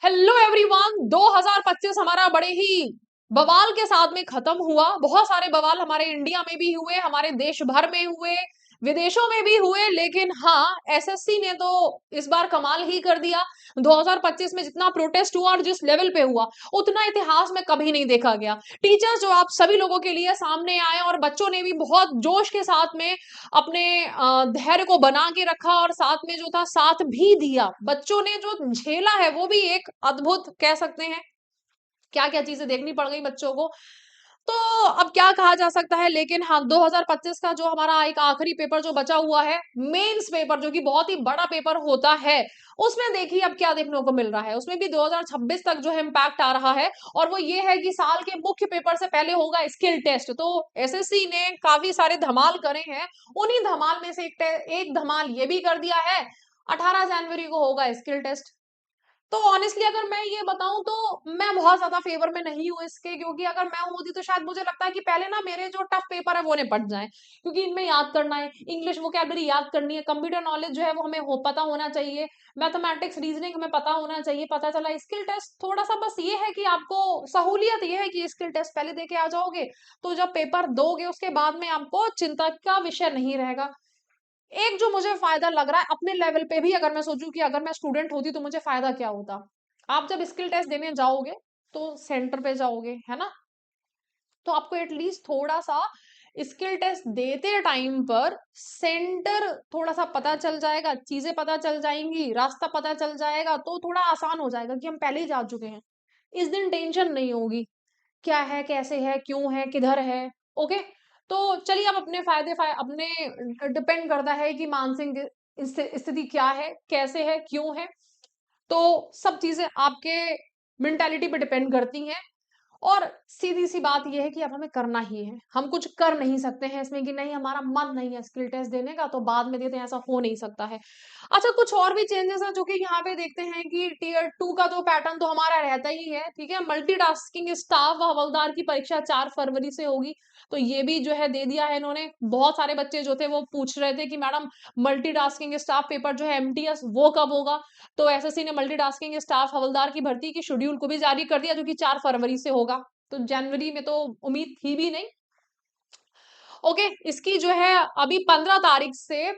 Hello everyone, 2025 हमारा बड़े ही बवाल के साथ में खत्म हुआ। बहुत सारे बवाल हमारे इंडिया में भी हुए, हमारे देश भर में हुए, विदेशों में भी हुए। लेकिन हाँ, एसएससी ने तो इस बार कमाल ही कर दिया। 2025 में जितना प्रोटेस्ट हुआ और जिस लेवल पे हुआ, उतना इतिहास में कभी नहीं देखा गया। टीचर्स जो आप सभी लोगों के लिए सामने आए और बच्चों ने भी बहुत जोश के साथ में अपने धैर्य को बना के रखा और साथ में जो था साथ भी दिया। बच्चों ने जो झेला है वो भी एक अद्भुत कह सकते हैं। क्या क्या चीजें देखनी पड़ गई बच्चों को, तो अब क्या कहा जा सकता है। लेकिन हाँ, 2025 का जो हमारा एक आखिरी पेपर जो बचा हुआ है, मेंस पेपर, जो कि बहुत ही बड़ा पेपर होता है, उसमें देखिए अब क्या देखने को मिल रहा है। उसमें भी 2026 तक जो है इम्पैक्ट आ रहा है, और वो ये है कि साल के मुख्य पेपर से पहले होगा स्किल टेस्ट। तो एसएससी ने काफी सारे धमाल करे हैं। उन्हीं धमाल में से एक धमाल ये भी कर दिया है, 18 जनवरी को होगा स्किल टेस्ट। तो ऑनेस्टली अगर मैं ये बताऊं तो मैं बहुत ज्यादा फेवर में नहीं हूँ इसके, क्योंकि अगर मैं होती तो शायद मुझे लगता है कि पहले ना मेरे जो टफ पेपर है वो निपट जाए, क्योंकि इनमें याद करना है, इंग्लिश वोकैबुलरी याद करनी है, कंप्यूटर नॉलेज जो है वो हमें पता होना चाहिए, मैथमेटिक्स रीजनिंग हमें पता होना चाहिए। पता चला स्किल टेस्ट थोड़ा सा बस ये है कि आपको सहूलियत ये है कि स्किल टेस्ट पहले दे के आ जाओगे, तो जब पेपर दोगे उसके बाद में आपको चिंता का विषय नहीं रहेगा। एक जो मुझे फायदा लग रहा है अपने लेवल पे भी, अगर मैं सोचूं कि अगर मैं स्टूडेंट होती तो मुझे फायदा क्या होता। आप जब स्किल टेस्ट देने जाओगे तो सेंटर पे जाओगे, है ना, तो आपको एटलीस्ट थोड़ा सा स्किल टेस्ट देते टाइम पर सेंटर थोड़ा सा पता चल जाएगा, चीजें पता चल जाएंगी, रास्ता पता चल जाएगा, तो थोड़ा आसान हो जाएगा कि हम पहले ही जा चुके हैं। इस दिन टेंशन नहीं होगी, क्या है, कैसे है, क्यों है, किधर है। ओके, तो चलिए अब अपने अपने डिपेंड करता है कि मानसिक स्थिति क्या है, कैसे है, क्यों है। तो सब चीजें आपके मेंटालिटी पे डिपेंड करती हैं। और सीधी सी बात यह है कि अब हमें करना ही है, हम कुछ कर नहीं सकते हैं इसमें कि नहीं हमारा मन नहीं है स्किल टेस्ट देने का तो बाद में देते हैं, ऐसा हो नहीं सकता है। अच्छा, कुछ और भी चेंजेस है जो कि यहाँ पे देखते हैं कि टीयर 2 का तो पैटर्न तो हमारा रहता ही है, ठीक है। मल्टीटास्किंग स्टाफ व हवलदार की परीक्षा 4 फरवरी से होगी, तो ये भी जो है दे दिया है इन्होंने। बहुत सारे बच्चे जो थे वो पूछ रहे थे कि मैडम मल्टीटास्किंग स्टाफ पेपर जो है एमटीएस वो कब होगा, तो एसएससी ने मल्टीटास्किंग स्टाफ हवलदार की भर्ती की शेड्यूल को भी जारी कर दिया, जो कि 4 फरवरी से होगा। तो जनवरी में तो उम्मीद थी भी नहीं। ओके, इसकी जो है अभी 15 तारीख से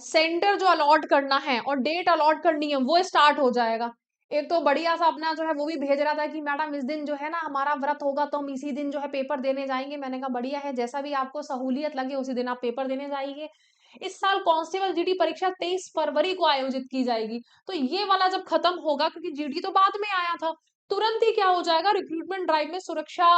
सेंटर जो अलॉट करना है और डेट अलॉट करनी है वो स्टार्ट हो जाएगा। एक तो बढ़िया सा अपना जो है वो भी भेज रहा था कि मैडम इस दिन जो है ना हमारा व्रत होगा तो हम इसी दिन जो है पेपर देने जाएंगे। मैंने कहा बढ़िया है, जैसा भी आपको सहूलियत लगे उसी दिन आप पेपर देने जाइए। इस साल कांस्टेबल जीडी परीक्षा 23 फरवरी को आयोजित की जाएगी। तो ये वाला जब खत्म होगा, क्योंकि जीडी तो बाद में आया था, तुरंत ही क्या हो जाएगा, रिक्रूटमेंट ड्राइव में सुरक्षा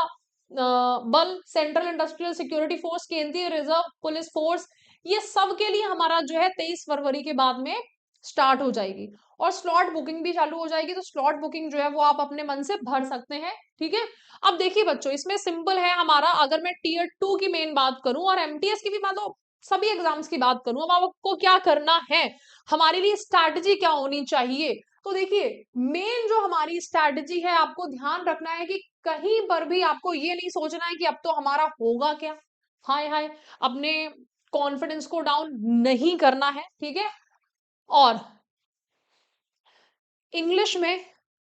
बल, सेंट्रल इंडस्ट्रियल सिक्योरिटी फोर्स, केंद्रीय रिजर्व पुलिस फोर्स, ये सब के लिए हमारा जो है 23 फरवरी के बाद में स्टार्ट हो जाएगी। और स्लॉट बुकिंग भी चालू हो जाएगी, तो स्लॉट बुकिंग जो है वो आप अपने मन से भर सकते हैं, ठीक है। अब देखिए बच्चों, इसमें सिंपल है हमारा, अगर मैं टीयर 2 की मेन बात करूं और एमटीएस की भी बात, सभी एग्जाम्स की बात करूं, अब आपको क्या करना है, हमारे लिए स्ट्रैटेजी क्या होनी चाहिए। तो देखिए, मेन जो हमारी स्ट्रैटेजी है, आपको ध्यान रखना है कि कहीं पर भी आपको ये नहीं सोचना है कि अब तो हमारा होगा क्या। हाय हाय, अपने कॉन्फिडेंस को डाउन नहीं करना है, ठीक है। और इंग्लिश में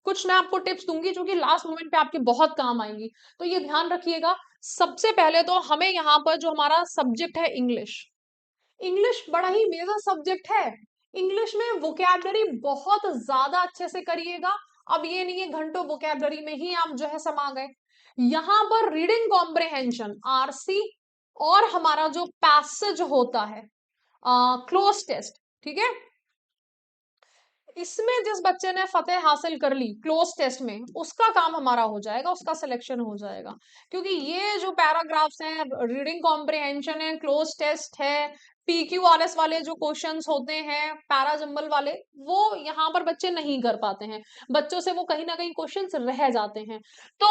कुछ मैं आपको टिप्स दूंगी जो कि लास्ट मोमेंट पे आपके बहुत काम आएंगी, तो ये ध्यान रखिएगा। सबसे पहले तो हमें यहाँ पर जो हमारा सब्जेक्ट है इंग्लिश, इंग्लिश बड़ा ही मेजर सब्जेक्ट है। इंग्लिश में वोकैबलरी बहुत ज्यादा अच्छे से करिएगा। अब ये नहीं है घंटों वोकैबलरी में ही आप जो है समा गए। यहां पर रीडिंग कॉम्प्रिहेंशन आरसी और हमारा जो पैसेज होता है क्लोज टेस्ट, ठीक है, इसमें जिस बच्चे ने फतेह हासिल कर ली क्लोज टेस्ट में, उसका काम हमारा हो जाएगा, उसका सिलेक्शन हो जाएगा। क्योंकि ये जो पैराग्राफ्स हैं, रीडिंग कॉम्प्रिहेंशन है, क्लोज टेस्ट है, पीक्यूआरएस वाले जो क्वेश्चंस होते हैं पैरा जंबल वाले, वो यहाँ पर बच्चे नहीं कर पाते हैं, बच्चों से वो कहीं ना कहीं क्वेश्चंस रह जाते हैं। तो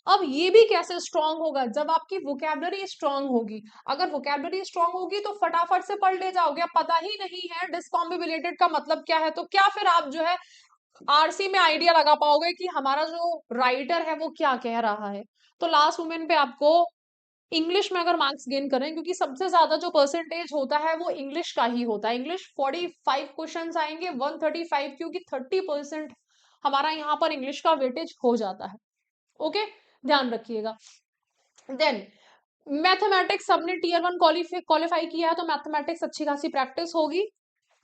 अब ये भी कैसे स्ट्रांग होगा, जब आपकी वोकैबलरी स्ट्रांग होगी। अगर वोकैबलरी स्ट्रांग होगी तो फटाफट से पढ़ ले जाओगे। अब पता ही नहीं है डिस्कॉम्बिनेटेड का मतलब क्या है, तो क्या फिर आप जो है आरसी में आइडिया लगा पाओगे कि हमारा जो राइटर है वो क्या कह रहा है। तो लास्ट मोमेंट पे आपको इंग्लिश में अगर मार्क्स गेन करें, क्योंकि सबसे ज्यादा जो परसेंटेज होता है वो इंग्लिश का ही होता है। इंग्लिश 45 क्वेश्चन आएंगे 135, क्योंकि 30% हमारा यहाँ पर इंग्लिश का वेटेज हो जाता है। ओके, ध्यान रखिएगा। देन मैथमेटिक्स सबने टीयर 1 क्वालिफाई किया है तो मैथमेटिक्स अच्छी खासी प्रैक्टिस होगी।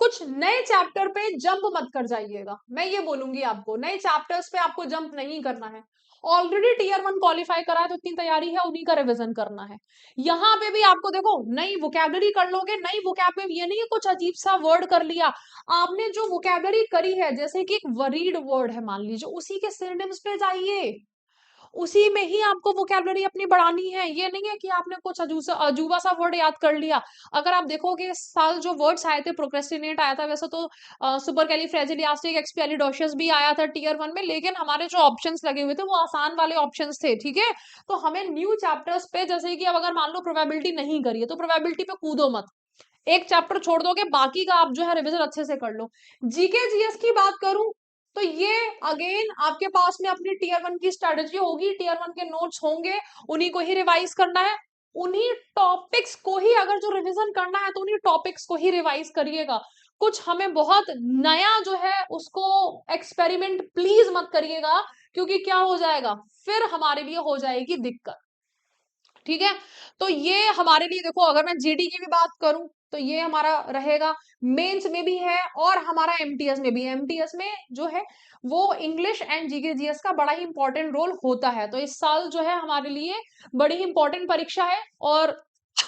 कुछ नए चैप्टर पे जंप मत कर जाइएगा, मैं ये बोलूंगी आपको, नए चैप्टर्स पे आपको जंप नहीं करना है। ऑलरेडी टीयर 1 क्वालिफाई करा है तो इतनी तैयारी है, उन्हीं का रिवीजन करना है। यहाँ पे भी आपको देखो नई वोकैबलरी कर लोगे, नई वोकैब में ये नहीं है कुछ अजीब सा वर्ड कर लिया। आपने जो वोकैबलरी करी है, जैसे कि एक वरीड वर्ड है मान लीजिए, उसी के सिनोनिम्स पे जाइए, उसी में ही आपको वोकैबलरी अपनी बढ़ानी है। ये नहीं है कि आपने कुछ अजूबा सा वर्ड याद कर लिया। अगर आप देखोगे इस साल जो वर्ड्स आए थे, प्रोक्रेस्टिनेट आया था, वैसे तो सुपरकैलिफ्रैजिलिस्टिक एक्सपिएलिडोशियस भी आया था टीयर 1 में, लेकिन हमारे जो ऑप्शंस लगे हुए थे वो आसान वाले ऑप्शंस थे, ठीक है। तो हमें न्यू चैप्टर्स पे, जैसे कि अब अगर मान लो प्रोबेबिलिटी नहीं करी है तो प्रोबेबिलिटी पे कूदो मत, एक चैप्टर छोड़ दोगे, बाकी का आप जो है रिवीजन अच्छे से कर लो। जीके जीएस की बात करूं तो ये अगेन आपके पास में अपनी टीयर 1 की स्ट्रेटेजी होगी, टीयर 1 के नोट्स होंगे, उन्हीं को ही रिवाइज करना है। उन्हीं टॉपिक्स को ही अगर जो रिवीजन करना है तो उन्हीं टॉपिक्स को ही रिवाइज करिएगा। कुछ हमें बहुत नया जो है उसको एक्सपेरिमेंट प्लीज मत करिएगा, क्योंकि क्या हो जाएगा, फिर हमारे लिए हो जाएगी दिक्कत, ठीक है। तो ये हमारे लिए देखो, अगर मैं जीडी की भी बात करूं तो ये हमारा रहेगा, मेंस में भी है और हमारा एमटीएस में भी है। एमटीएस में जो है वो इंग्लिश एंड जीके जीएस का बड़ा ही इंपॉर्टेंट रोल होता है, तो इस साल जो है हमारे लिए बड़ी ही इंपॉर्टेंट परीक्षा है। और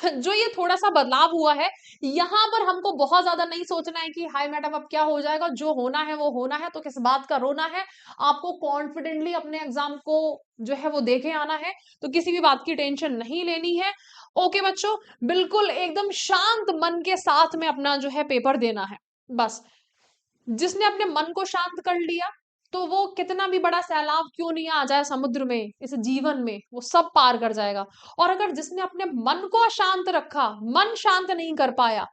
जो ये थोड़ा सा बदलाव हुआ है, यहाँ पर हमको बहुत ज्यादा नहीं सोचना है कि हाय मैडम अब क्या हो जाएगा, जो होना है वो होना है, तो किस बात का रोना है। आपको कॉन्फिडेंटली अपने एग्जाम को जो है वो देके आना है, तो किसी भी बात की टेंशन नहीं लेनी है। ओके बच्चों, बिल्कुल एकदम शांत मन के साथ में अपना जो है पेपर देना है। बस जिसने अपने मन को शांत कर लिया, तो वो कितना भी बड़ा सैलाब क्यों नहीं आ जाए समुद्र में इस जीवन में, वो सब पार कर जाएगा। और अगर जिसने अपने मन को अशांत रखा, मन शांत नहीं कर पाया,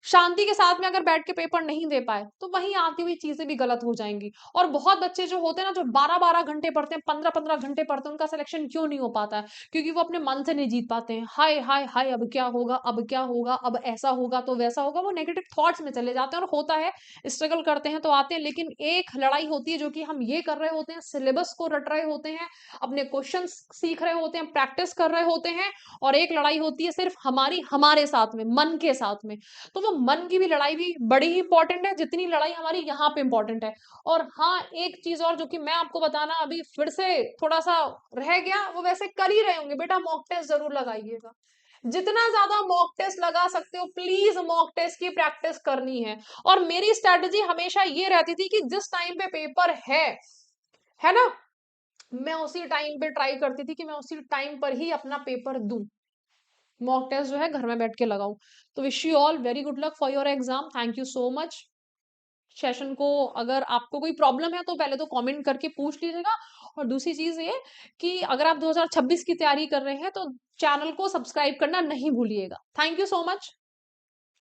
शांति के साथ में अगर बैठ के पेपर नहीं दे पाए, तो वहीं आती हुई चीजें भी गलत हो जाएंगी। और बहुत बच्चे जो होते हैं ना, जो 12-12 घंटे पढ़ते हैं, 15-15 घंटे पढ़ते हैं, उनका सिलेक्शन क्यों नहीं हो पाता है? क्योंकि वो अपने मन से नहीं जीत पाते हैं। हाय हाय हाय, अब क्या होगा, अब क्या होगा, अब ऐसा होगा तो वैसा होगा, वो नेगेटिव थॉट्स में चले जाते हैं। और होता है, स्ट्रगल करते हैं तो आते हैं, लेकिन एक लड़ाई होती है जो कि हम ये कर रहे होते हैं, सिलेबस को रट रहे होते हैं, अपने क्वेश्चन सीख रहे होते हैं, प्रैक्टिस कर रहे होते हैं। और एक लड़ाई होती है सिर्फ हमारी, हमारे साथ में, मन के साथ में। तो वो मन की भी लड़ाई भी बड़ी ही इंपॉर्टेंट है, जितनी लड़ाई हमारी यहाँ पे इंपॉर्टेंट है। और हाँ, एक चीज और जो कि मैं आपको बताना अभी फिर से थोड़ा सा रह गया, वो वैसे कर ही रहे होंगे, बेटा मॉक टेस्ट जरूर लगाइएगा। जितना ज्यादा मॉक टेस्ट लगा सकते हो, प्लीज मॉक टेस्ट की प्रैक्टिस करनी है। और मेरी स्ट्रेटेजी हमेशा ये रहती थी कि जिस टाइम पे पेपर है ना, मैं उसी टाइम पे ट्राई करती थी कि मैं उसी टाइम पर ही अपना पेपर दूं, मॉक टेस्ट जो है घर में बैठ के लगाऊं। तो wish you all very good luck for your exam, thank you so much. Session को अगर आपको कोई प्रॉब्लम है तो पहले तो कमेंट करके पूछ लीजिएगा। और दूसरी चीज ये कि अगर आप 2026 की तैयारी कर रहे हैं तो चैनल को सब्सक्राइब करना नहीं भूलिएगा। Thank you so much.